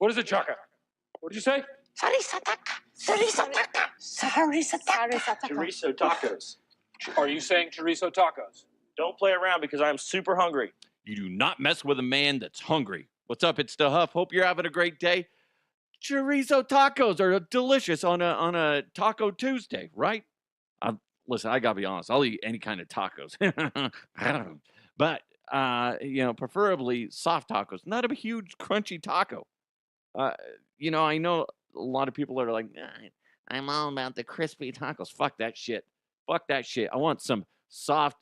What is it, Chaka? What did you say? Chorizo tacos. Are you saying chorizo tacos? Don't play around because I'm super hungry. You do not mess with a man that's hungry. What's up? It's the Huff. Hope you're having a great day. Chorizo tacos are delicious on a Taco Tuesday, right? Listen, I gotta be honest. I'll eat any kind of tacos, but preferably soft tacos. Not a huge crunchy taco. I know a lot of people are like, I'm all about the crispy tacos. Fuck that shit. Fuck that shit. I want some soft.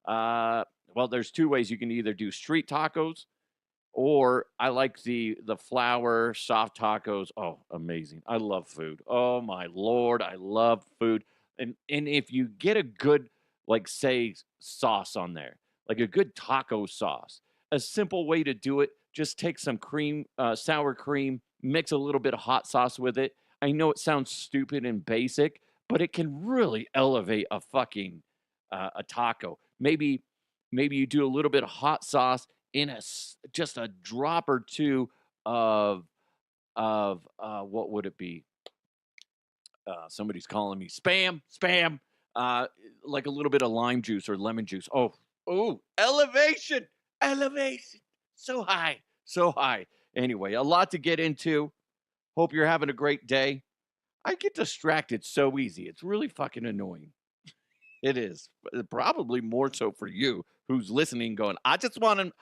Well, there's two ways you can either do street tacos, or I like the flour soft tacos. Oh, amazing. I love food. Oh my Lord, I love food. And if you get a good, like, say, sauce on there, like a good taco sauce, a simple way to do it, just take some cream, sour cream, mix a little bit of hot sauce with it. I know it sounds stupid and basic, but it can really elevate a fucking a taco. Maybe you do a little bit of hot sauce in just a drop or two of what would it be? Somebody's calling me spam. Like a little bit of lime juice or lemon juice. Oh, elevation, so high. Anyway, a lot to get into. Hope you're having a great day. I get distracted so easy. It's really fucking annoying. It is. Probably more so for you who's listening going, I just want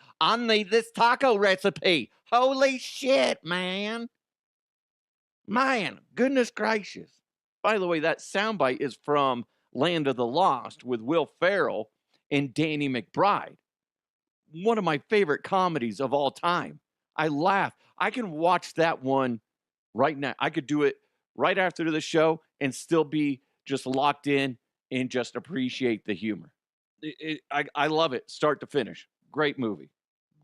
this taco recipe. Holy shit, man. Man, goodness gracious. By the way, that soundbite is from Land of the Lost with Will Ferrell and Danny McBride. One of my favorite comedies of all time. I laugh. I can watch that one right now. I could do it right after the show and still be just locked in and just appreciate the humor. I love it, start to finish. Great movie.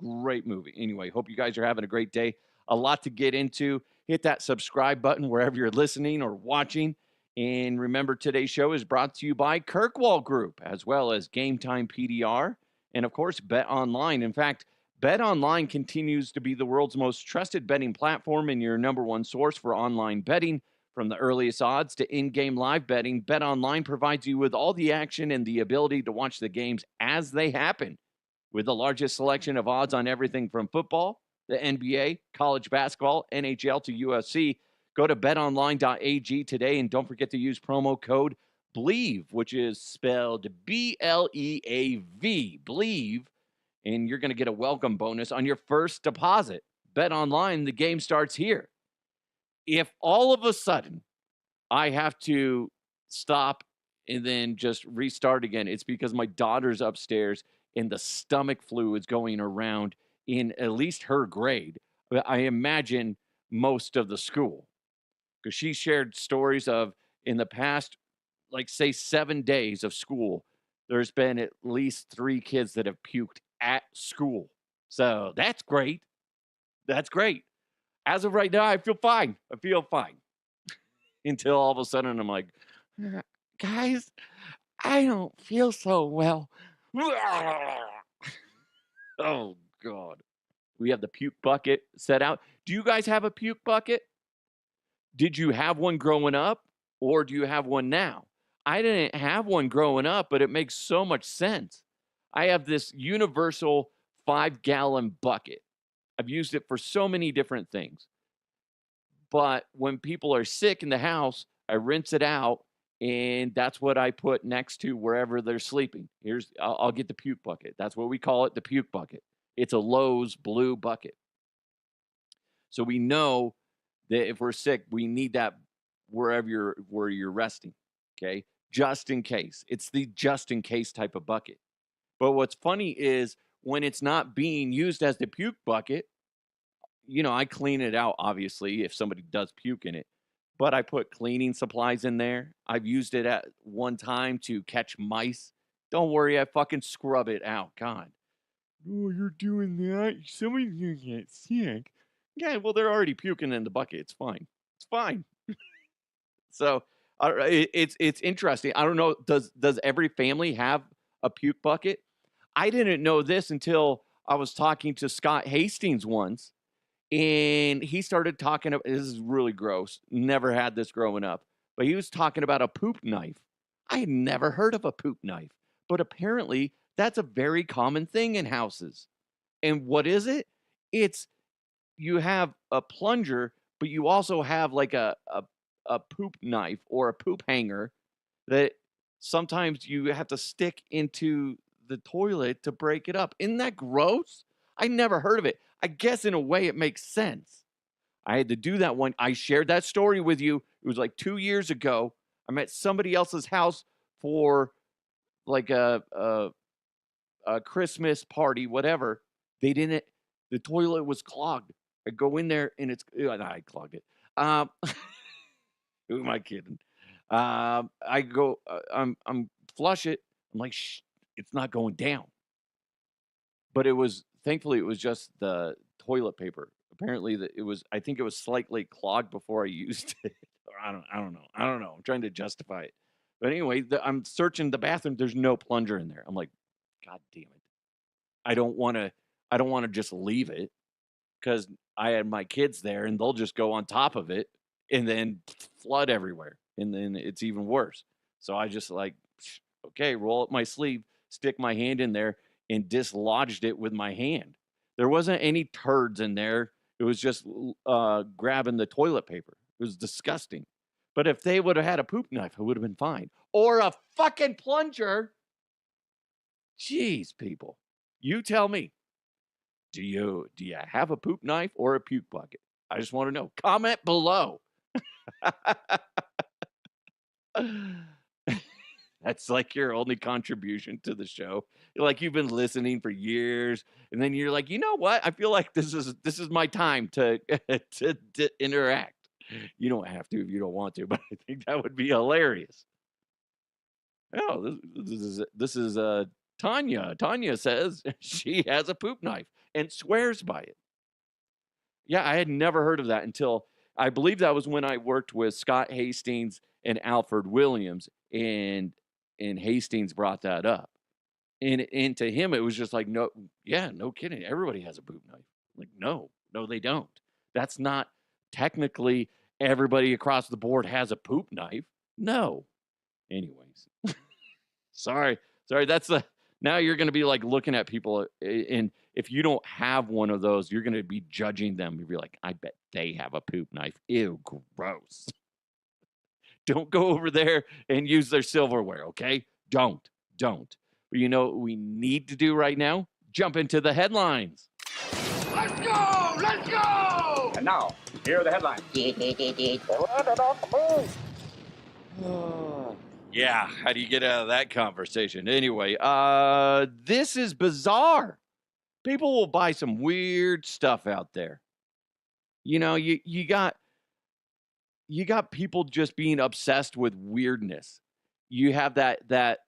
Anyway, hope you guys are having a great day. A lot to get into. Hit that subscribe button wherever you're listening or watching. And remember, today's show is brought to you by Kirkwall Group, as well as Game Time PDR, and of course, Bet Online. In fact, Bet Online continues to be the world's most trusted betting platform and your number one source for online betting. From the earliest odds to in-game live betting, Bet Online provides you with all the action and the ability to watch the games as they happen. With the largest selection of odds on everything from football, the NBA, college basketball, NHL to UFC, go to betonline.ag today and don't forget to use promo code BLEAV, which is spelled B-L-E-A-V, BLEAV, and you're going to get a welcome bonus on your first deposit. Bet Online, the game starts here. If all of a sudden I have to stop and then just restart again, it's because my daughter's upstairs and the stomach flu is going around in at least her grade. I imagine most of the school, because she shared stories of in the past, like, say, 7 days of school, there's been at least 3 kids that have puked at school. So that's great. As of right now, I feel fine. Until all of a sudden I'm like, guys, I don't feel so well. Oh, God. We have the puke bucket set out. Do you guys have a puke bucket? Did you have one growing up, or do you have one now? I didn't have one growing up, but it makes so much sense. I have this universal 5-gallon bucket. I've used it for so many different things. But when people are sick in the house, I rinse it out, and that's what I put next to wherever they're sleeping. I'll get the puke bucket. That's what we call it, the puke bucket. It's a Lowe's blue bucket. So we know that if we're sick, we need that where you're resting, okay? Just in case. It's the just in case type of bucket. But what's funny is when it's not being used as the puke bucket, I clean it out, obviously, if somebody does puke in it. But I put cleaning supplies in there. I've used it at one time to catch mice. Don't worry, I fucking scrub it out. God. Oh, you're doing that? Somebody's gonna get sick. Yeah, well, they're already puking in the bucket. It's fine. So it's interesting. I don't know. Does every family have a puke bucket? I didn't know this until I was talking to Scott Hastings once, And he started talking about, this is really gross. Never had this growing up. But he was talking about a poop knife. I had never heard of a poop knife. But apparently, that's a very common thing in houses. And what is it? It's you have a plunger, but you also have like a poop knife or a poop hanger that sometimes you have to stick into the toilet to break it up. Isn't that gross? I never heard of it. I guess in a way it makes sense. I had to do that one. I shared that story with you. It was like 2 years ago. I'm at somebody else's house for like a Christmas party, whatever. They didn't. The toilet was clogged. I go in there and I clogged it. Who am I kidding? I go. I'm flush it. I'm like, shh, it's not going down. But it was thankfully it was just the toilet paper. Apparently that it was. I think it was slightly clogged before I used it. Or I don't know. I don't know. I'm trying to justify it. But anyway, I'm searching the bathroom. There's no plunger in there. I'm like, God damn it. I don't want to just leave it because I had my kids there and they'll just go on top of it and then flood everywhere. And then it's even worse. So I just like, okay, roll up my sleeve, stick my hand in there and dislodged it with my hand. There wasn't any turds in there. It was just grabbing the toilet paper. It was disgusting. But if they would have had a poop knife, it would have been fine. Or a fucking plunger. Jeez, people. You tell me. Do you have a poop knife or a puke bucket? I just want to know. Comment below. That's like your only contribution to the show. Like you've been listening for years, and then you're like, you know what? I feel like this is my time to to interact. You don't have to if you don't want to, but I think that would be hilarious. Oh, this is Tanya. Tanya says she has a poop knife and swears by it. Yeah, I had never heard of that until I believe that was when I worked with Scott Hastings and Alfred Williams, and Hastings brought that up. And to him it was just like, no, yeah, no kidding. Everybody has a poop knife. Like, no, they don't. That's not technically everybody across the board has a poop knife. No. Anyways. Sorry. That's now you're going to be like looking at people, and if you don't have one of those, you're going to be judging them. You'll be like, I bet they have a poop knife. Ew, gross. Don't go over there and use their silverware, okay? Don't. But you know what we need to do right now? Jump into the headlines. Let's go! And now, here are the headlines. Yeah, how do you get out of that conversation? Anyway, this is bizarre. People will buy some weird stuff out there. You know, you got people just being obsessed with weirdness. You have that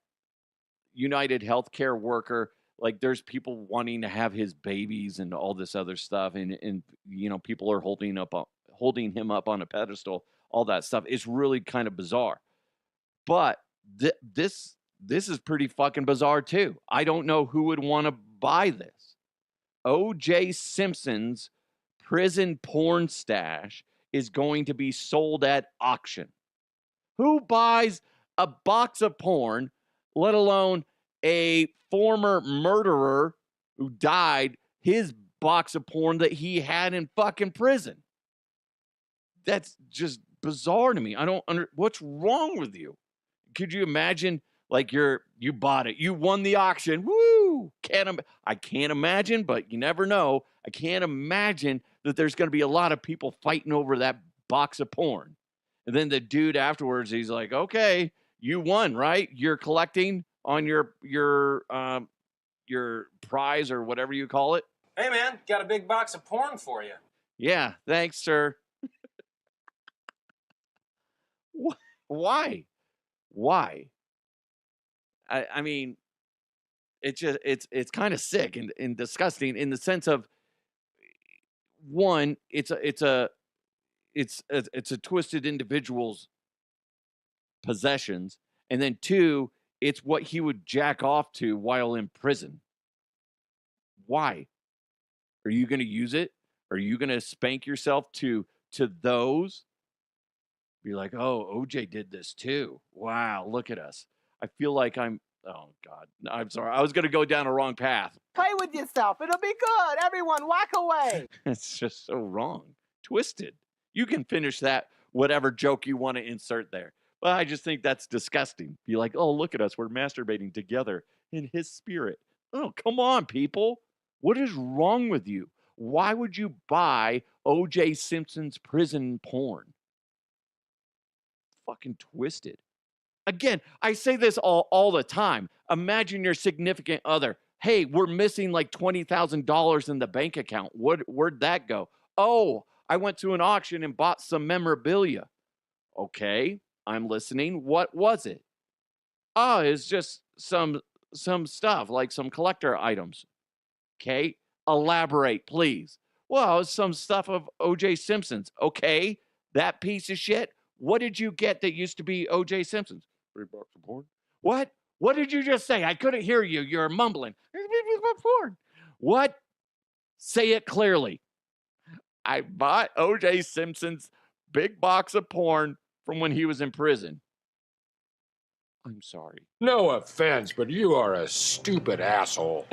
United Healthcare worker, like there's people wanting to have his babies and all this other stuff, and you know, people are holding him up on a pedestal, all that stuff. It's really kind of bizarre. But this is pretty fucking bizarre too. I don't know who would want to buy this. O.J. Simpson's prison porn stash is going to be sold at auction. Who buys a box of porn, let alone a former murderer who died, his box of porn that he had in fucking prison? That's just bizarre to me. I don't what's wrong with you? Could you imagine, like, you bought it, you won the auction, woo! I can't imagine, but you never know. I can't imagine that there's going to be a lot of people fighting over that box of porn. And then the dude afterwards, he's like, okay, you won, right? You're collecting on your prize or whatever you call it. Hey, man, got a big box of porn for you. Yeah, thanks, sir. Why? I mean, it's kind of sick and disgusting in the sense of, one, it's a twisted individual's possessions, and then two, it's what he would jack off to while in prison. Why? Are you going to use it? Are you going to spank yourself to those? Be like, oh, OJ did this too. Wow, look at us. I feel like oh God, I'm sorry. I was going to go down a wrong path. Play with yourself. It'll be good. Everyone, whack away. It's just so wrong. Twisted. You can finish that, whatever joke you want to insert there. But I just think that's disgusting. Be like, oh, look at us. We're masturbating together in his spirit. Oh, come on, people. What is wrong with you? Why would you buy O.J. Simpson's prison porn? Fucking twisted. Again, I say this all the time. Imagine your significant other. Hey, we're missing like $20,000 in the bank account. Where'd that go? Oh, I went to an auction and bought some memorabilia. Okay, I'm listening. What was it? Oh, it's just some stuff, like some collector items. Okay, elaborate, please. Well, it's some stuff of O.J. Simpson's. Okay, that piece of shit. What did you get that used to be O.J. Simpson's? $3 of porn. What? What did you just say? I couldn't hear you. You're mumbling. Porn. What? Say it clearly. I bought O.J. Simpson's big box of porn from when he was in prison. I'm sorry. No offense, but you are a stupid asshole.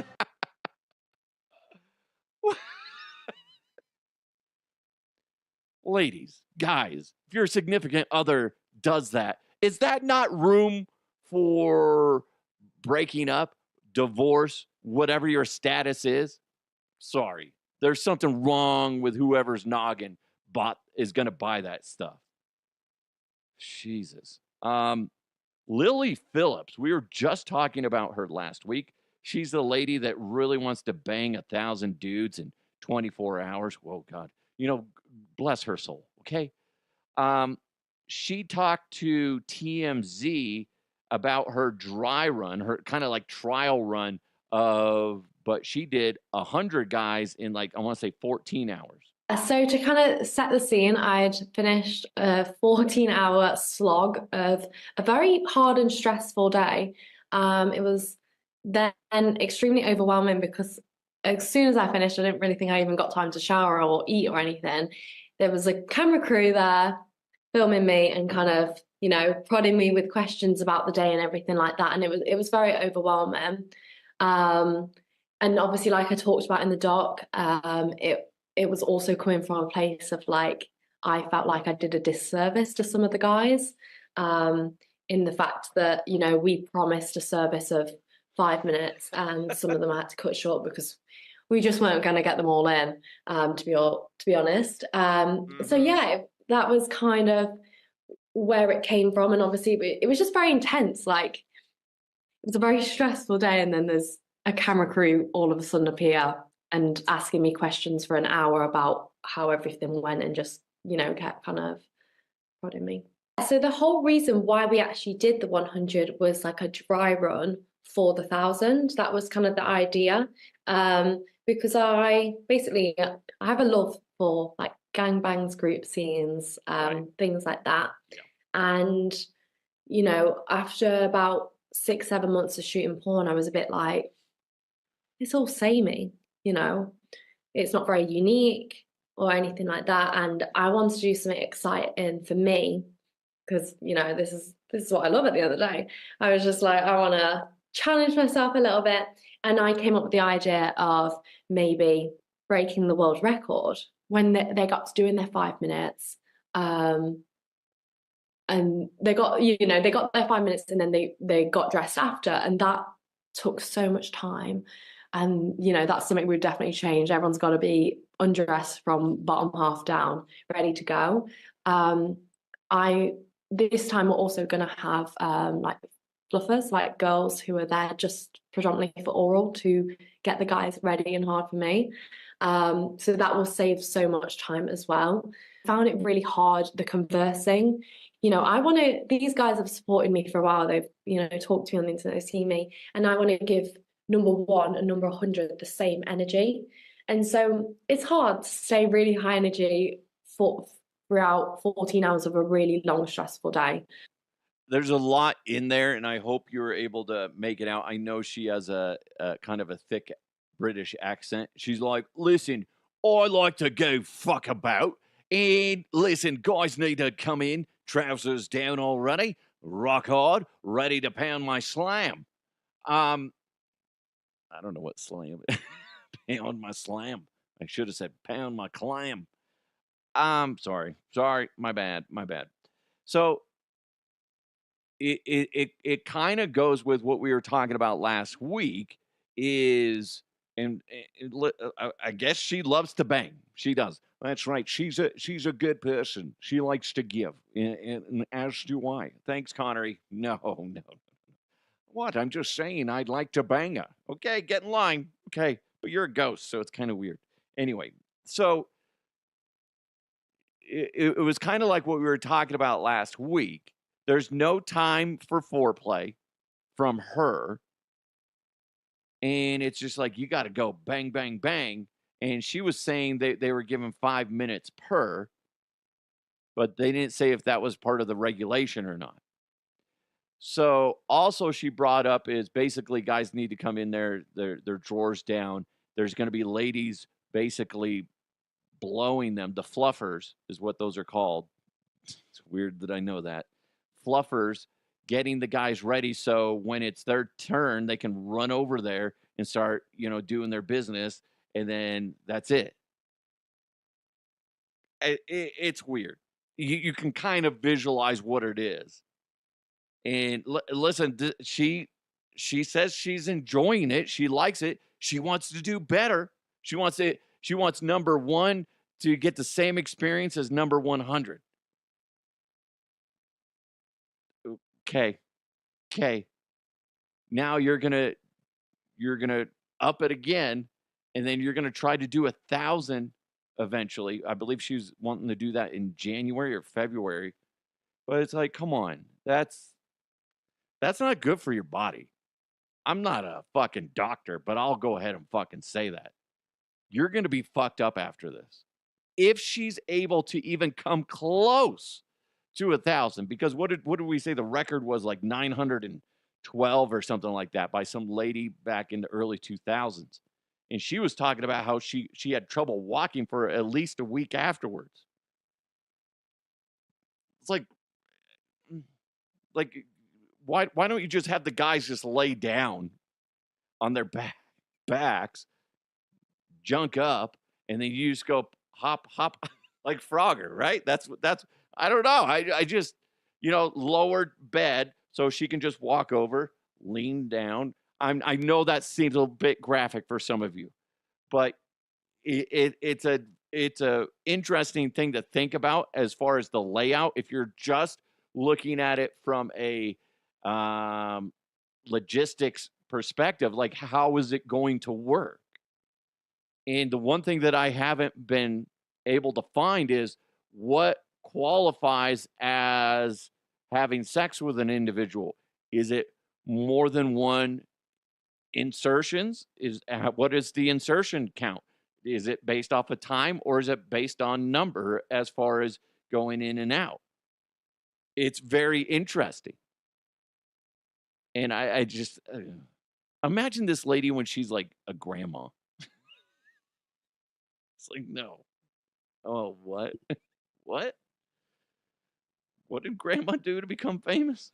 Ladies, guys, if your significant other does that, is that not room for breaking up, divorce, whatever your status is? Sorry. There's something wrong with whoever's noggin is going to buy that stuff. Jesus. Lily Phillips, we were just talking about her last week. She's the lady that really wants to bang 1,000 dudes in 24 hours. Whoa, God. You know, bless her soul, okay? She talked to TMZ about her dry run, her kind of like trial run but she did 100 guys in like, I want to say 14 hours. So to kind of set the scene, I'd finished a 14-hour slog of a very hard and stressful day. It was then extremely overwhelming because as soon as I finished, I didn't really think I even got time to shower or eat or anything. There was a camera crew there filming me and kind of, you know, prodding me with questions about the day and everything like that. And it was very overwhelming. And obviously, like I talked about in the doc, it was also coming from a place of like, I felt like I did a disservice to some of the guys in the fact that, you know, we promised a service of 5 minutes and some of them I had to cut short because we just weren't going to get them all in, to be honest. So yeah, that was kind of where it came from. And obviously it was just very intense. Like, it was a very stressful day. And then there's a camera crew all of a sudden appear and asking me questions for an hour about how everything went and just, you know, kept kind of prodding me. So the whole reason why we actually did the 100 was like a dry run for the 1,000. That was kind of the idea. Because I have a love for like gangbangs, group scenes, things like that. Yeah. And, you know, after about 6-7 months of shooting porn, I was a bit like, it's all samey, you know, it's not very unique or anything like that. And I wanted to do something exciting for me because, you know, this is what I love at the end of the day. I was just like, I want to challenge myself a little bit. And I came up with the idea of maybe breaking the world record when they got to doing their 5 minutes. And they got their 5 minutes and then they got dressed after. And that took so much time. And, you know, that's something we've definitely changed. Everyone's got to be undressed from bottom half down, ready to go. This time we're also going to have like fluffers, like girls who are there just predominantly for oral to get the guys ready and hard for me. So that will save so much time as well. I found it really hard, the conversing. You know, these guys have supported me for a while. They've, you know, talked to me on the internet, they've seen me, and I want to give number 1 and number 100 the same energy. And so it's hard to stay really high energy throughout 14 hours of a really long, stressful day. There's a lot in there, and I hope you were able to make it out. I know she has a kind of a thick British accent. She's like, listen, I like to go fuck about. And listen, guys need to come in, trousers down already, rock hard, ready to pound my slam. I don't know what slam. Pound my slam. I should have said pound my clam. Sorry, my bad. So it kind of goes with what we were talking about last week. I guess she loves to bang. She does. That's right. She's a good person. She likes to give, and as do I. Thanks, Connery. No. What? I'm just saying I'd like to bang her. Okay, get in line. Okay, but you're a ghost, so it's kind of weird. Anyway, so it was kind of like what we were talking about last week. There's no time for foreplay from her. And it's just like, you got to go bang, bang, bang. And she was saying they were given 5 minutes per, but they didn't say if that was part of the regulation or not. So also she brought up is basically guys need to come in their drawers down. There's going to be ladies basically blowing them. The fluffers is what those are called. It's weird that I know that. Fluffers getting the guys ready so when it's their turn, they can run over there and start, doing their business, and then that's it. It's weird. You can kind of visualize what it is. And listen, she says she's enjoying it. She likes it. She wants to do better. She wants number 1 to get the same experience as number 100. Okay. Now you're gonna up it again, and then you're gonna try to do 1,000 eventually. I believe she's wanting to do that in January or February. But it's like, come on, that's not good for your body. I'm not a fucking doctor, but I'll go ahead and fucking say that. You're gonna be fucked up after this. If she's able to even come close to 1,000, because what did we say the record was, like 912 or something like that by some lady back in the early 2000s, and she was talking about how she had trouble walking for at least a week afterwards. It's like why don't you just have the guys just lay down on their backs, junk up, and then you just go hop like Frogger, right? That's I don't know. I just, lowered bed so she can just walk over, lean down. I know that seems a bit graphic for some of you, but it's a interesting thing to think about as far as the layout. If you're just looking at it from a logistics perspective, like how is it going to work? And the one thing that I haven't been able to find is what qualifies as having sex with an individual. Is it more than one insertions? What is the insertion count? Is it based off of time, or is it based on number as far as going in and out? It's very interesting. And I just imagine this lady when she's like a grandma. It's like, no. Oh, what? What? What did grandma do to become famous?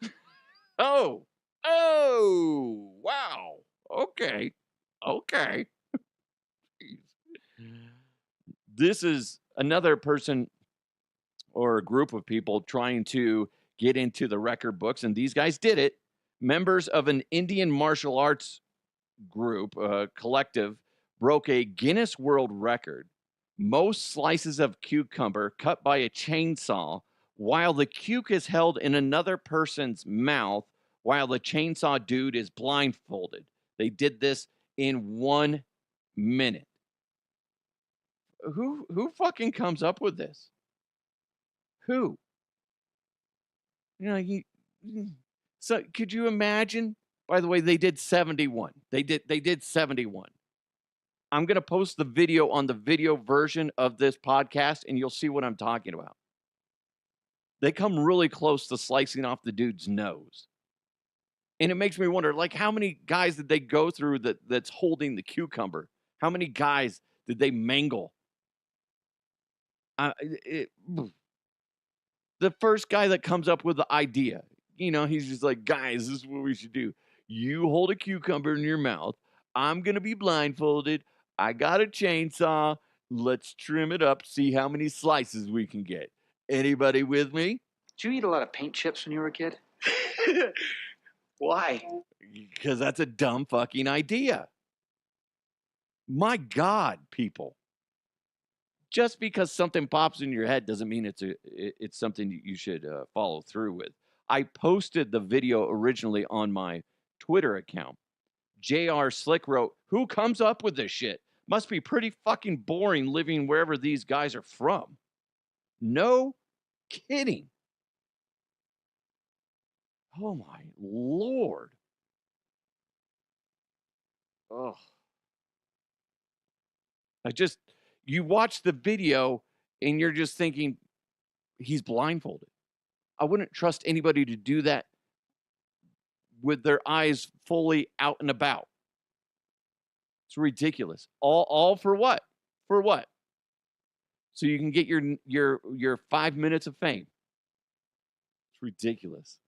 Oh, wow. Okay. This is another person or a group of people trying to get into the record books, and these guys did it. Members of an Indian martial arts group, collective, broke a Guinness World Record. Most slices of cucumber cut by a chainsaw while the cuke is held in another person's mouth while the chainsaw dude is blindfolded. They did this in 1 minute. Who fucking comes up with this? Who? So could you imagine? By the way, they did 71. They did 71. I'm going to post the video on the video version of this podcast, and you'll see what I'm talking about. They come really close to slicing off the dude's nose. And it makes me wonder, like, how many guys did they go through that's holding the cucumber? How many guys did they mangle The first guy that comes up with the idea, he's just like, guys, this is what we should do. You hold a cucumber in your mouth. I'm going to be blindfolded. I got a chainsaw. Let's trim it up, see how many slices we can get. Anybody with me? Did you eat a lot of paint chips when you were a kid? Why? Because that's a dumb fucking idea. My God, people. Just because something pops in your head doesn't mean it's something you should follow through with. I posted the video originally on my Twitter account. JR Slick wrote, "Who comes up with this shit? Must be pretty fucking boring living wherever these guys are from." No kidding. Oh my Lord. Oh. You watch the video and you're just thinking, he's blindfolded. I wouldn't trust anybody to do that with their eyes fully out and about. It's ridiculous. All for what? For what? So you can get your 5 minutes of fame. It's ridiculous.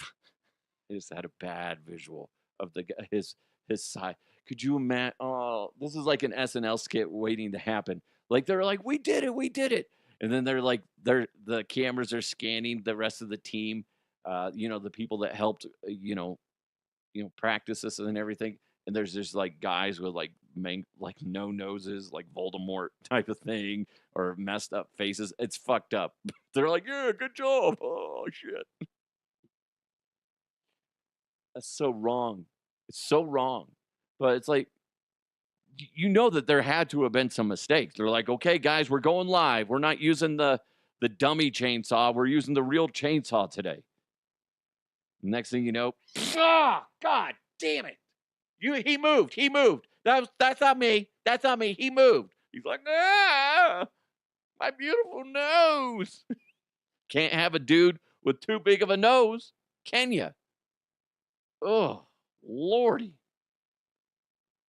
I just had a bad visual of the guy, his side. Could you imagine? Oh, this is like an SNL skit waiting to happen. Like they're like, we did it. And then they're like, the cameras are scanning the rest of the team, the people that helped, practice this and everything. And there's just like guys with like no noses, like Voldemort type of thing, or messed up faces. It's fucked up. They're like, yeah, good job. Oh shit. That's so wrong. It's so wrong. But it's like, that there had to have been some mistakes. They're like, okay, guys, we're going live. We're not using the dummy chainsaw. We're using the real chainsaw today. Next thing you know, God damn it. He moved. That's not me. He moved. He's like, my beautiful nose. Can't have a dude with too big of a nose, can you? Oh, Lordy.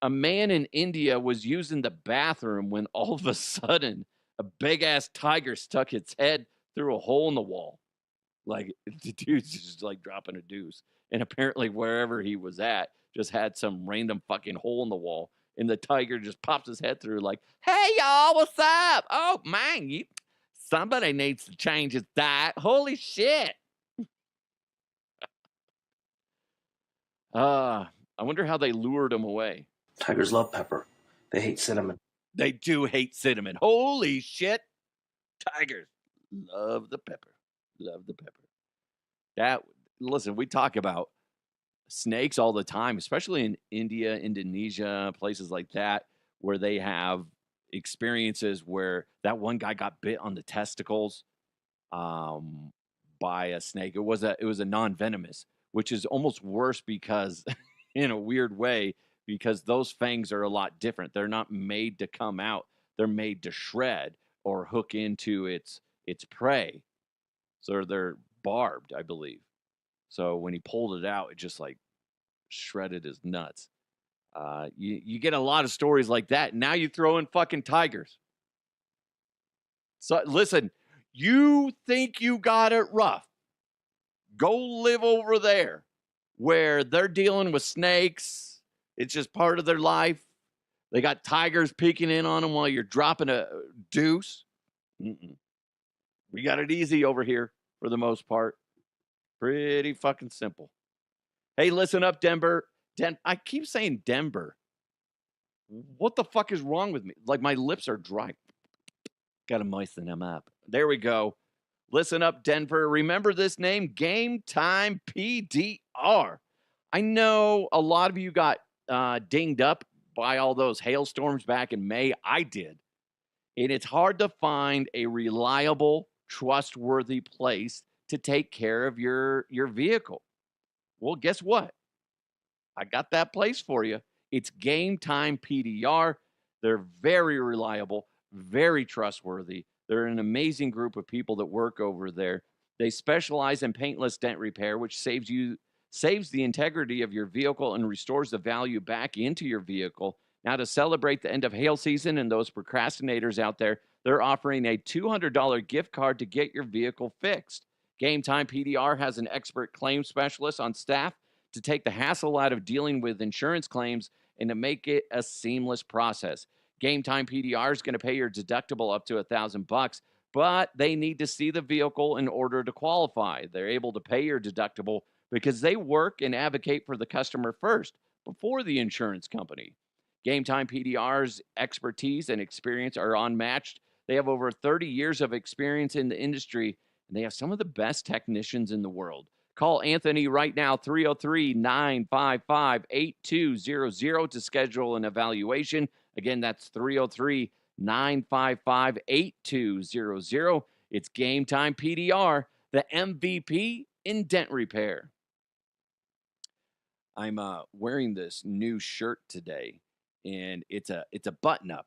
A man in India was using the bathroom when all of a sudden a big-ass tiger stuck its head through a hole in the wall. Like, the dude's just like dropping a deuce. And apparently wherever he was at just had some random fucking hole in the wall. And the tiger just pops his head through like, hey, y'all, what's up? Oh, man, somebody needs to change his diet. Holy shit. I wonder how they lured him away. Tigers love pepper. They hate cinnamon. They do hate cinnamon. Holy shit. Tigers love the pepper. Listen, we talk about snakes all the time, especially in India, Indonesia, places like that, where they have experiences where that one guy got bit on the testicles by a snake. It was a non-venomous, which is almost worse because in a weird way, because those fangs are a lot different. They're not made to come out. They're made to shred or hook into its prey. So they're barbed, I believe. So when he pulled it out, it just like shredded his nuts. You get a lot of stories like that. Now you throw in fucking tigers. So listen, you think you got it rough. Go live over there where they're dealing with snakes. It's just part of their life. They got tigers peeking in on them while you're dropping a deuce. We got it easy over here for the most part. Pretty fucking simple. Hey, listen up, Denver. I keep saying Denver. What the fuck is wrong with me? Like my lips are dry. Got to moisten them up. There we go. Listen up, Denver. Remember this name? Game Time PDR. I know a lot of you got dinged up by all those hailstorms back in May. I did. And it's hard to find a reliable, trustworthy place to take care of your vehicle. Well, guess what? I got that place for you. It's Game Time PDR. They're very reliable, very trustworthy. They're an amazing group of people that work over there. They specialize in paintless dent repair, which saves the integrity of your vehicle and restores the value back into your vehicle. Now, to celebrate the end of hail season and those procrastinators out there, they're offering a $200 gift card to get your vehicle fixed. Game Time PDR has an expert claim specialist on staff to take the hassle out of dealing with insurance claims and to make it a seamless process. Game Time PDR is going to pay your deductible up to $1,000, but they need to see the vehicle in order to qualify. They're able to pay your deductible because they work and advocate for the customer first before the insurance company. Game Time PDR's expertise and experience are unmatched. They have over 30 years of experience in the industry, and they have some of the best technicians in the world. Call Anthony right now, 303-955-8200 to schedule an evaluation. Again, that's 303-955-8200. It's Game Time PDR, the MVP in dent repair. I'm wearing this new shirt today, and it's a button-up.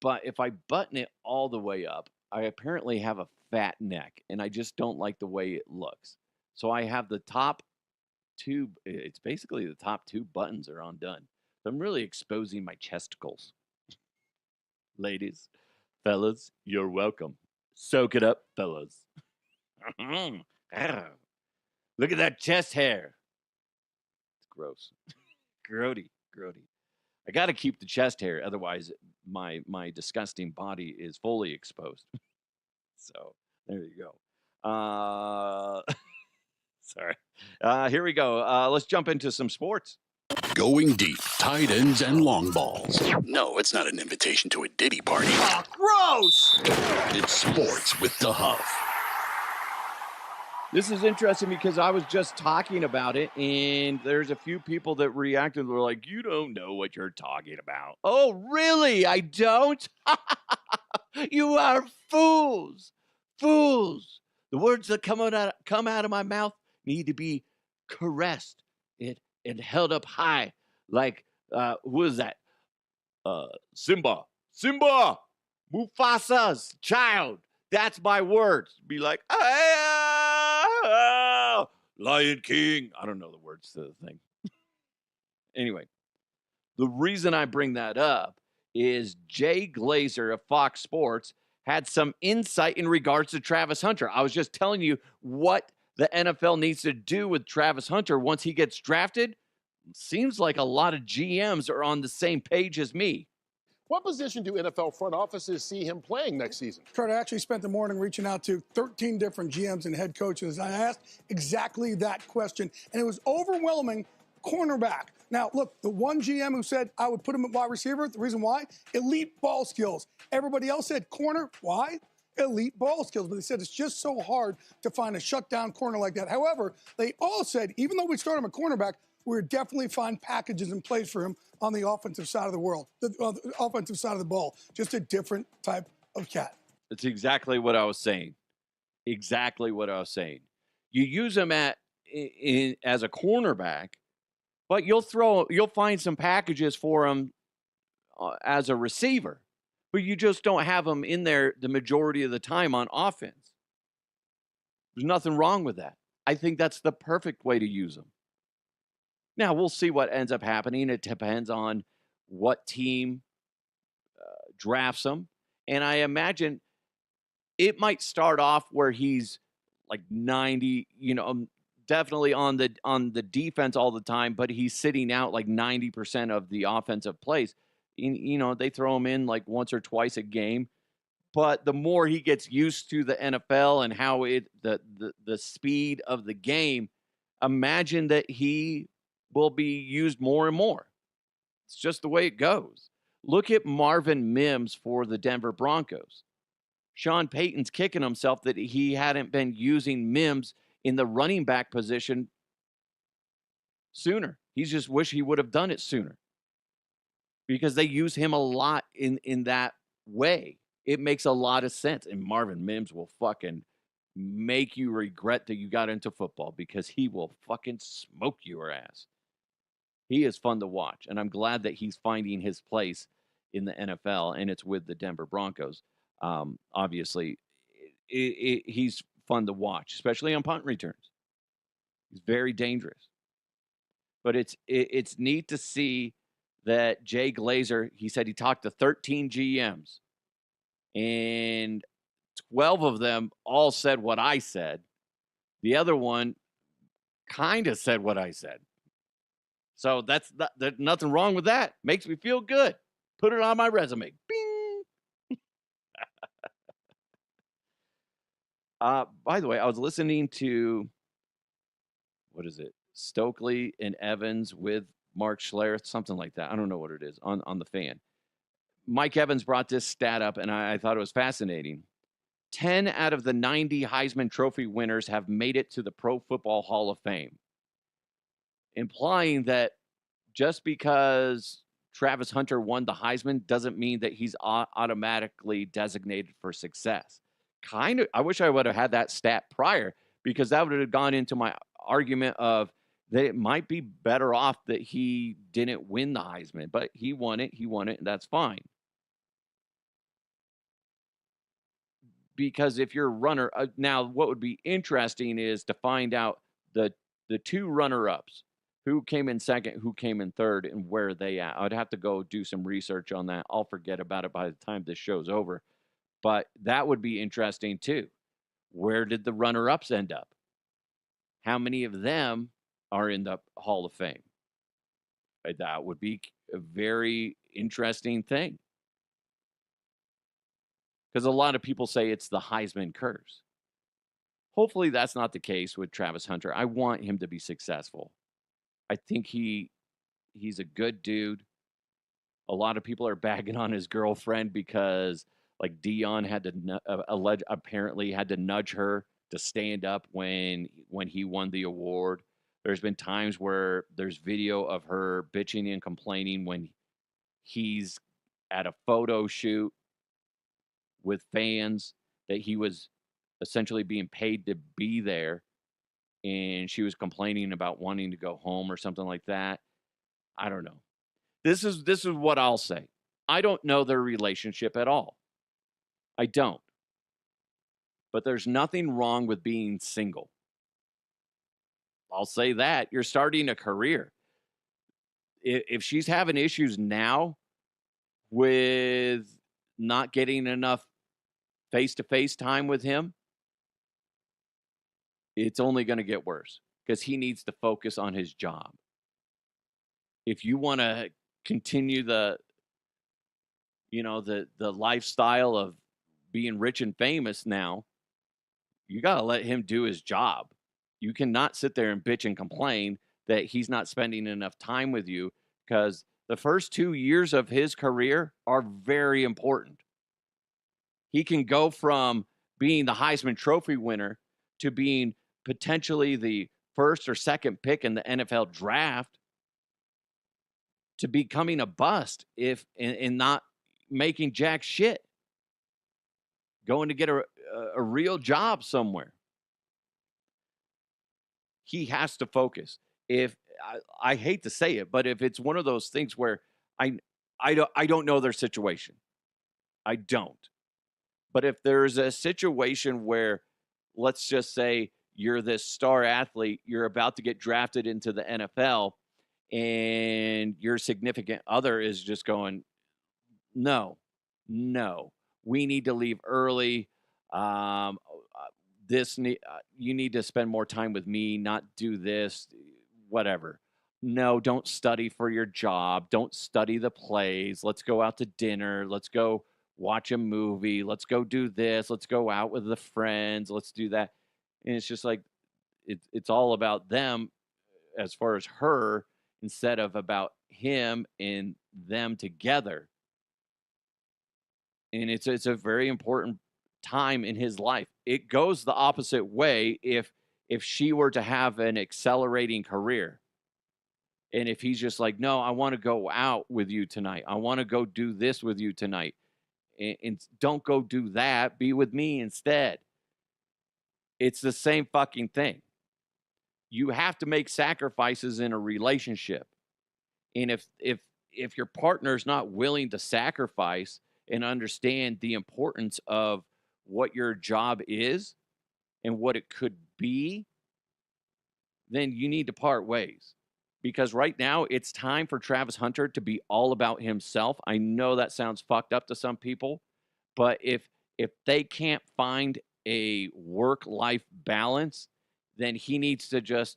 But if I button it all the way up, I apparently have a fat neck, and I just don't like the way it looks. So I have the top two, it's basically the top two buttons are undone. So I'm really exposing my chesticles. Ladies, fellas, you're welcome. Soak it up, fellas. Look at that chest hair. It's gross. Grody. I got to keep the chest hair, otherwise my disgusting body is fully exposed. So there you go. Sorry. Here we go. Let's jump into some sports. Going deep, tight ends and long balls. No, it's not an invitation to a Diddy party. Gross! It's sports with the Huff. This is interesting because I was just talking about it, and there's a few people that reacted. Were like, "You don't know what you're talking about." Oh, really? I don't? You are fools. Fools. The words that come out of my mouth need to be caressed and held up high. Like, who is that? Simba, Mufasa's child. That's my words. Be like, Lion King. I don't know the words to the thing. Anyway, the reason I bring that up is Jay Glazer of Fox Sports had some insight in regards to Travis Hunter. I was just telling you what the NFL needs to do with Travis Hunter once he gets drafted. Seems like a lot of GMs are on the same page as me. What position do NFL front offices see him playing next season? Kurt, I actually spent the morning reaching out to 13 different GMs and head coaches. I asked exactly that question, and it was overwhelming cornerback. Now, look, the one GM who said I would put him at wide receiver, the reason why? Elite ball skills. Everybody else said corner. Why? Elite ball skills. But they said it's just so hard to find a shutdown corner like that. However, they all said, even though we start him at cornerback, we're definitely find packages in place for him on the offensive side of the world, the offensive side of the ball. Just a different type of cat. That's exactly what I was saying. Exactly what I was saying. You use him as a cornerback, but you'll find some packages for him as a receiver, but you just don't have him in there the majority of the time on offense. There's nothing wrong with that. I think that's the perfect way to use him. Now, we'll see what ends up happening. It depends on what team drafts him. And I imagine it might start off where he's like 90, definitely on the defense all the time, but he's sitting out like 90% of the offensive plays. They throw him in like once or twice a game. But the more he gets used to the NFL and how the speed of the game, imagine that he will be used more and more. It's just the way it goes. Look at Marvin Mims for the Denver Broncos. Sean Payton's kicking himself that he hadn't been using Mims in the running back position sooner. He just wish he would have done it sooner because they use him a lot in that way. It makes a lot of sense. And Marvin Mims will fucking make you regret that you got into football because he will fucking smoke your ass. He is fun to watch, and I'm glad that he's finding his place in the NFL, and it's with the Denver Broncos. Obviously, he's fun to watch, especially on punt returns. He's very dangerous. But it's neat to see that Jay Glazer, he said he talked to 13 GMs, and 12 of them all said what I said. The other one kind of said what I said. So there's nothing wrong with that. Makes me feel good. Put it on my resume. Bing. By the way, I was listening to, what is it? Stokely and Evans with Mark Schlereth, something like that. I don't know what it is on the Fan. Mike Evans brought this stat up, and I thought it was fascinating. 10 out of the 90 Heisman Trophy winners have made it to the Pro Football Hall of Fame, implying that just because Travis Hunter won the Heisman doesn't mean that he's automatically designated for success. I wish I would have had that stat prior, because that would have gone into my argument of that it might be better off that he didn't win the Heisman, but he won it, and that's fine. Because if you're a runner, now what would be interesting is to find out the two runner-ups, who came in second, who came in third, and where they at. I'd have to go do some research on that. I'll forget about it by the time this show's over. But that would be interesting too. Where did the runner-ups end up? How many of them are in the Hall of Fame? That would be a very interesting thing. Because a lot of people say it's the Heisman curse. Hopefully that's not the case with Travis Hunter. I want him to be successful. I think he's a good dude. A lot of people are bagging on his girlfriend because, like, Dion had to apparently had to nudge her to stand up when he won the award. There's been times where there's video of her bitching and complaining when he's at a photo shoot with fans that he was essentially being paid to be there, and she was complaining about wanting to go home or something like that. I don't know. This is what I'll say. I don't know their relationship at all. I don't. But there's nothing wrong with being single. I'll say that. You're starting a career. If she's having issues now with not getting enough face-to-face time with him, it's only going to get worse, because he needs to focus on his job. If you want to continue the lifestyle of being rich and famous now, you got to let him do his job. You cannot sit there and bitch and complain that he's not spending enough time with you, because the first 2 years of his career are very important. He can go from being the Heisman Trophy winner to being potentially the first or second pick in the NFL draft, to becoming a bust if and not making jack shit, going to get a real job somewhere. He has to focus. If I hate to say it, but if it's one of those things where I don't know their situation, I don't. But if there's a situation where, let's just say you're this star athlete, you're about to get drafted into the NFL, and your significant other is just going, no, we need to leave early. You need to spend more time with me, not do this, whatever. No, don't study for your job. Don't study the plays. Let's go out to dinner. Let's go watch a movie. Let's go do this. Let's go out with the friends. Let's do that. And it's just like, it's all about them as far as her, instead of about him and them together. And it's a very important time in his life. It goes the opposite way if she were to have an accelerating career. And if he's just like, no, I want to go out with you tonight. I want to go do this with you tonight. And don't go do that. Be with me instead. It's the same fucking thing. You have to make sacrifices in a relationship. And if your partner's not willing to sacrifice and understand the importance of what your job is and what it could be, then you need to part ways. Because right now, it's time for Travis Hunter to be all about himself. I know that sounds fucked up to some people, But if they can't find a work-life balance, then he needs to just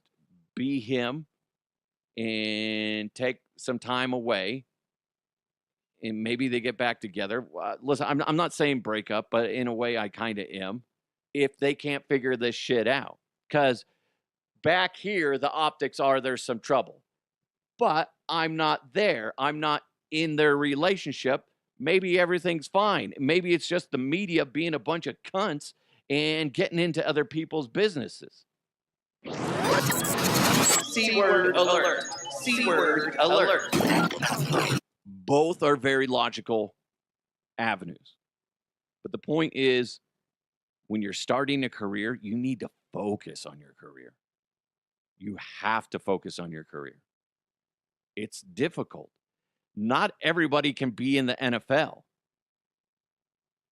be him and take some time away, and maybe they get back together. Listen, I'm not saying break up, but in a way I kind of am, if they can't figure this shit out. Because back here, the optics are there's some trouble. But I'm not there. I'm not in their relationship. Maybe everything's fine. Maybe it's just the media being a bunch of cunts and getting into other people's businesses. C-word alert. C-word alert. Both are very logical avenues. But the point is, when you're starting a career, you need to focus on your career. You have to focus on your career. It's difficult. Not everybody can be in the NFL.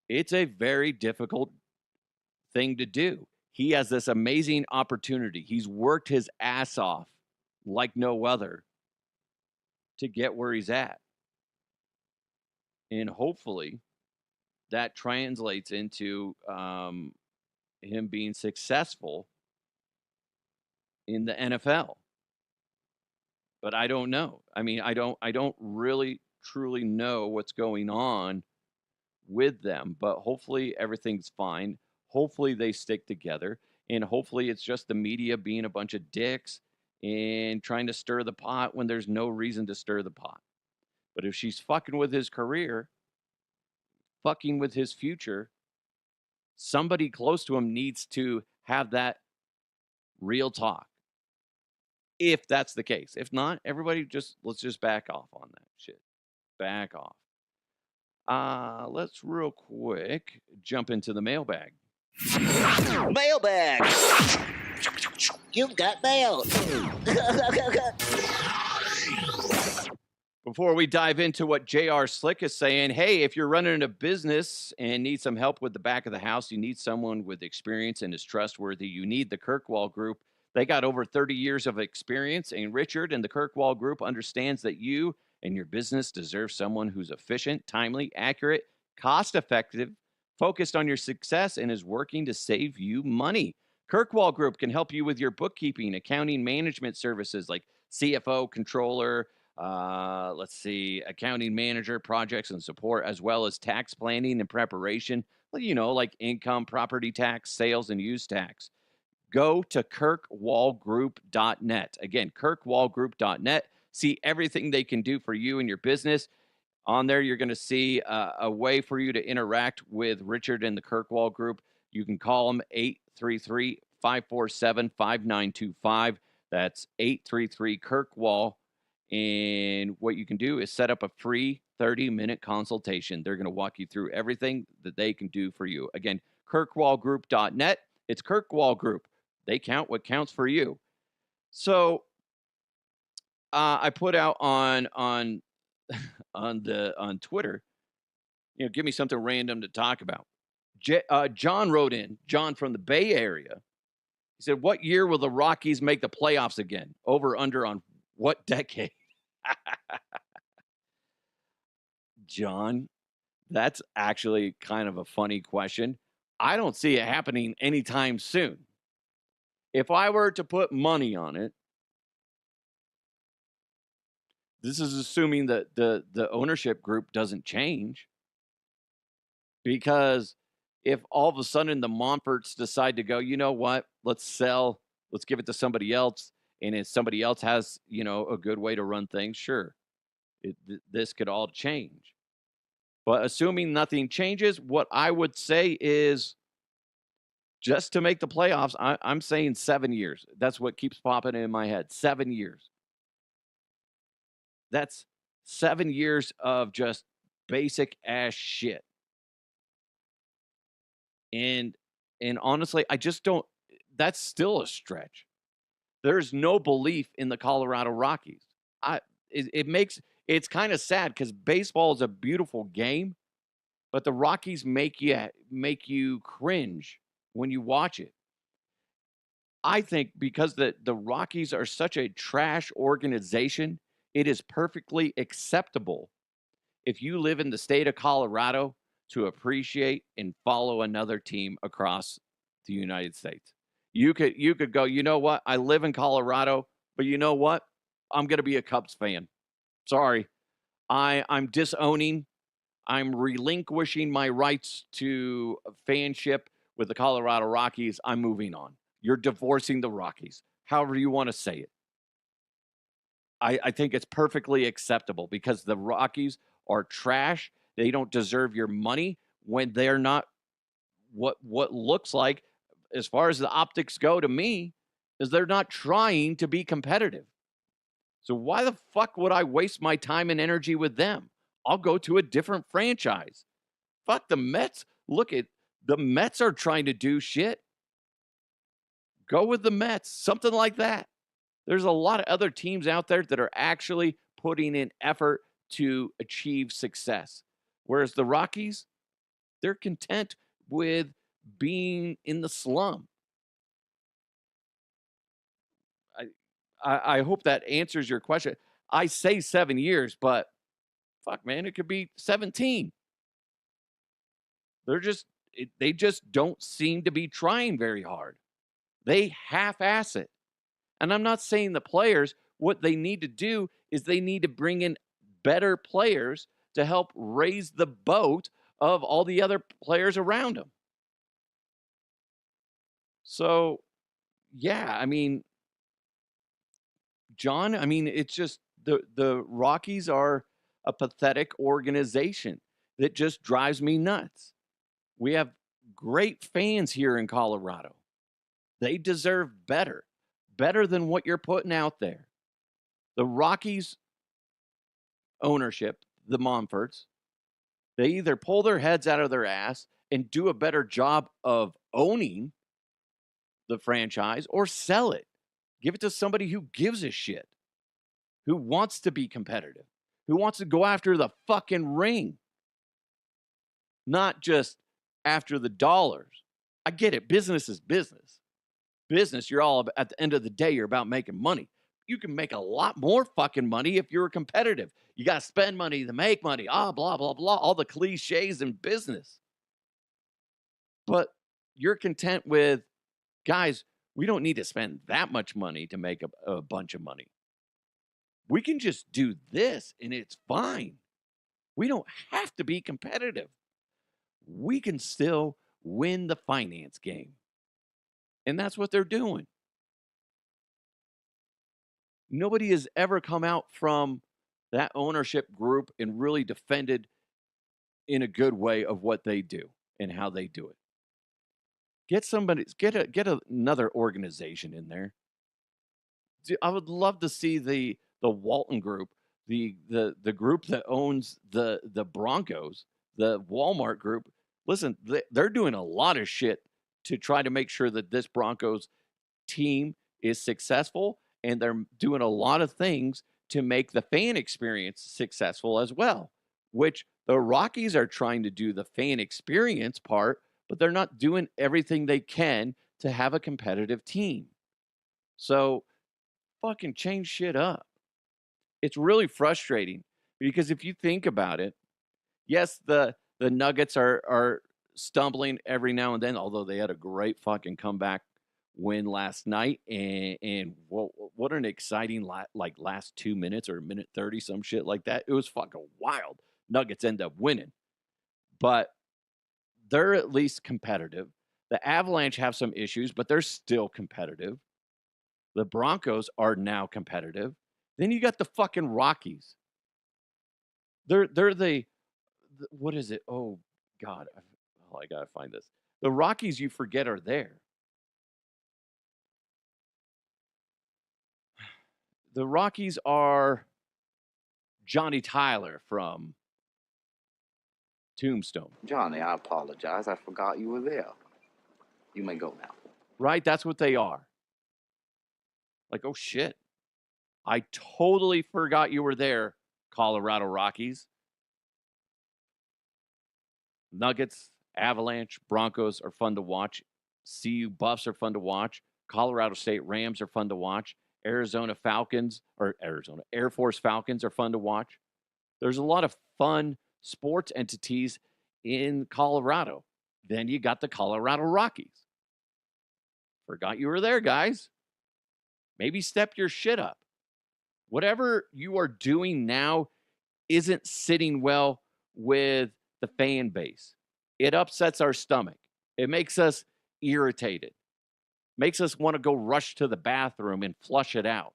It's a very difficult thing to do. He has this amazing opportunity. He's worked his ass off like no other to get where he's at. And hopefully that translates into him being successful in the NFL. But I don't know. I mean, I don't really truly know what's going on with them, but hopefully everything's fine. Hopefully they stick together, and hopefully it's just the media being a bunch of dicks and trying to stir the pot when there's no reason to stir the pot. But if she's fucking with his career, fucking with his future, somebody close to him needs to have that real talk. If that's the case. If not, everybody let's just back off on that shit. Back off. Let's real quick jump into the mailbag. Mailbag. You've got mail. Before we dive into what J.R. Slick is saying, hey, if you're running a business and need some help with the back of the house, you need someone with experience and is trustworthy, you need the Kirkwall Group. They got over 30 years of experience, and Richard and the Kirkwall Group understands that you and your business deserve someone who's efficient, timely, accurate, cost-effective, focused on your success, and is working to save you money. Kirkwall Group can help you with your bookkeeping, accounting, management services like CFO, controller, accounting manager, projects and support, as well as tax planning and preparation, like income, property tax, sales, and use tax. Go to kirkwallgroup.net. Again, kirkwallgroup.net. See everything they can do for you and your business. On there, you're going to see a way for you to interact with Richard and the Kirkwall Group. You can call them 833-547-5925. That's 833-KIRKWALL. And what you can do is set up a free 30-minute consultation. They're going to walk you through everything that they can do for you. Again, kirkwallgroup.net. It's Kirkwall Group. They count what counts for you. So I put out on Twitter, give me something random to talk about. John wrote in, John from the Bay Area. He said, what year will the Rockies make the playoffs again? Over, under on what decade? John, that's actually kind of a funny question. I don't see it happening anytime soon. If I were to put money on it, this is assuming that the ownership group doesn't change. Because if all of a sudden the Monforts decide to go, you know what, let's sell, let's give it to somebody else, and if somebody else has, a good way to run things, sure, this could all change. But assuming nothing changes, what I would say is, just to make the playoffs, I'm saying 7 years. That's what keeps popping in my head. 7 years. That's 7 years of just basic ass shit. And honestly, I just don't, that's still a stretch. There's no belief in the Colorado Rockies. It's kind of sad because baseball is a beautiful game, but the Rockies make you cringe when you watch it. I think because the Rockies are such a trash organization, it is perfectly acceptable if you live in the state of Colorado to appreciate and follow another team across the United States. You could go, you know what? I live in Colorado, but you know what? I'm going to be a Cubs fan. Sorry. I'm disowning. I'm relinquishing my rights to fanship with the Colorado Rockies. I'm moving on. You're divorcing the Rockies, however you want to say it. I think it's perfectly acceptable because the Rockies are trash. They don't deserve your money when they're not what looks like, as far as the optics go to me, is they're not trying to be competitive. So why the fuck would I waste my time and energy with them? I'll go to a different franchise. Fuck the Mets. Look at the Mets are trying to do shit. Go with the Mets, something like that. There's a lot of other teams out there that are actually putting in effort to achieve success. Whereas the Rockies, they're content with being in the slum. I hope that answers your question. I say 7 years, but fuck, man, it could be 17. They just don't seem to be trying very hard. They half-ass it. And I'm not saying the players, what they need to do is they need to bring in better players to help raise the boat of all the other players around them. So, yeah, I mean, John, I mean, it's just the Rockies are a pathetic organization that just drives me nuts. We have great fans here in Colorado. They deserve better than what you're putting out there. The Rockies ownership, the Monforts, they either pull their heads out of their ass and do a better job of owning the franchise or sell it. Give it to somebody who gives a shit, who wants to be competitive, who wants to go after the fucking ring, not just after the dollars. I get it. Business is business. Business, you're all at the end of the day, you're about making money. You can make a lot more fucking money if you're competitive. You got to spend money to make money. Blah, blah, blah. All the cliches in business. But you're content with, guys, we don't need to spend that much money to make a bunch of money. We can just do this and it's fine. We don't have to be competitive. We can still win the finance game. And that's what they're doing. Nobody has ever come out from that ownership group and really defended in a good way of what they do and how they do it. Get another organization in there. I would love to see the Walton Group, the group that owns the Broncos, the Walmart Group. Listen, they're doing a lot of shit to try to make sure that this Broncos team is successful, and they're doing a lot of things to make the fan experience successful as well, which the Rockies are trying to do the fan experience part, but they're not doing everything they can to have a competitive team. So fucking change shit up. It's really frustrating because if you think about it, yes, the Nuggets are stumbling every now and then, although they had a great fucking comeback win last night, and what an exciting last 2 minutes or a minute 30, some shit like that. It was fucking wild. Nuggets end up winning, but they're at least competitive. The Avalanche have some issues, but they're still competitive. The Broncos are now competitive. Then you got the fucking Rockies. They're the what is it? Oh God, I gotta find this. The Rockies, you forget, are there. The Rockies are Johnny Tyler from Tombstone. Johnny, I apologize. I forgot you were there. You may go now. Right? That's what they are. Like, oh shit. I totally forgot you were there, Colorado Rockies. Nuggets, Avalanche, Broncos are fun to watch. CU Buffs are fun to watch. Colorado State Rams are fun to watch. Air Force Falcons are fun to watch. There's a lot of fun sports entities in Colorado. Then you got the Colorado Rockies. Forgot you were there, guys. Maybe step your shit up. Whatever you are doing now isn't sitting well with the fan base. It upsets our stomach. It makes us irritated. Makes us want to go rush to the bathroom and flush it out.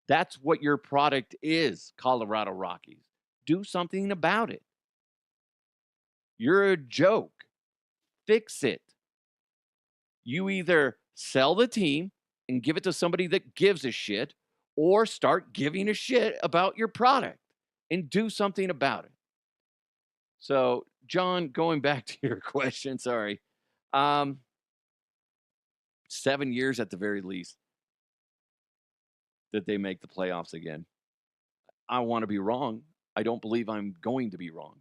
That's what your product is, Colorado Rockies. Do something about it. You're a joke. Fix it. You either sell the team and give it to somebody that gives a shit, or start giving a shit about your product and do something about it. So, John, going back to your question, sorry. 7 years at the very least that they make the playoffs again. I want to be wrong. I don't believe I'm going to be wrong.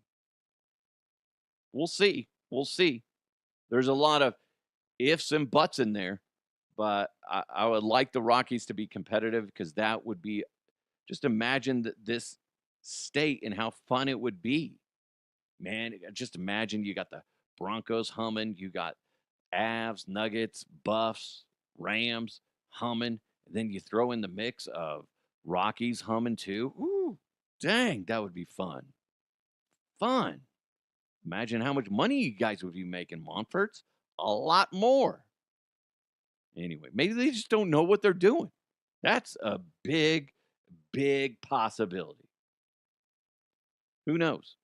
We'll see. We'll see. There's a lot of ifs and buts in there, but I would like the Rockies to be competitive, because that would be, just imagine this state and how fun it would be. Man, just imagine you got the Broncos humming, you got Avs, Nuggets, Buffs, Rams humming, and then you throw in the mix of Rockies humming too. Ooh, dang, that would be fun. Fun. Imagine how much money you guys would be making, Montfort's. A lot more. Anyway, maybe they just don't know what they're doing. That's a big, big possibility. Who knows?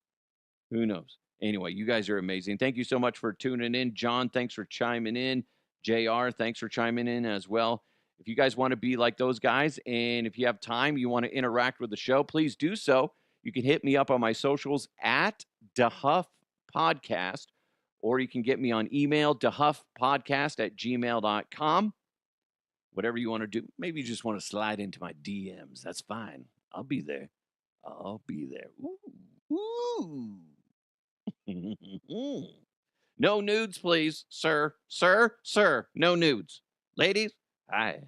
Who knows? Anyway, you guys are amazing. Thank you so much for tuning in. John, thanks for chiming in. JR, thanks for chiming in as well. If you guys want to be like those guys, and if you have time, you want to interact with the show, please do so. You can hit me up on my socials at DeHuff Podcast, or you can get me on email, dehuffpodcast@gmail.com. Whatever you want to do. Maybe you just want to slide into my DMs. That's fine. I'll be there. I'll be there. Ooh. No nudes, please, sir. Sir. No nudes. Ladies, hi.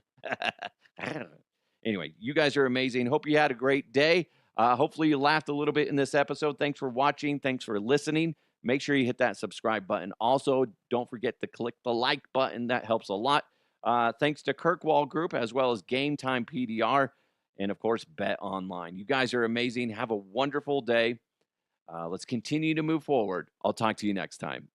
Anyway, you guys are amazing. Hope you had a great day. Hopefully you laughed a little bit in this episode. Thanks for watching. Thanks for listening. Make sure you hit that subscribe button. Also, don't forget to click the like button. That helps a lot. Thanks to Kirkwall Group, as well as Game Time PDR, and of course, Bet Online. You guys are amazing. Have a wonderful day. Let's continue to move forward. I'll talk to you next time.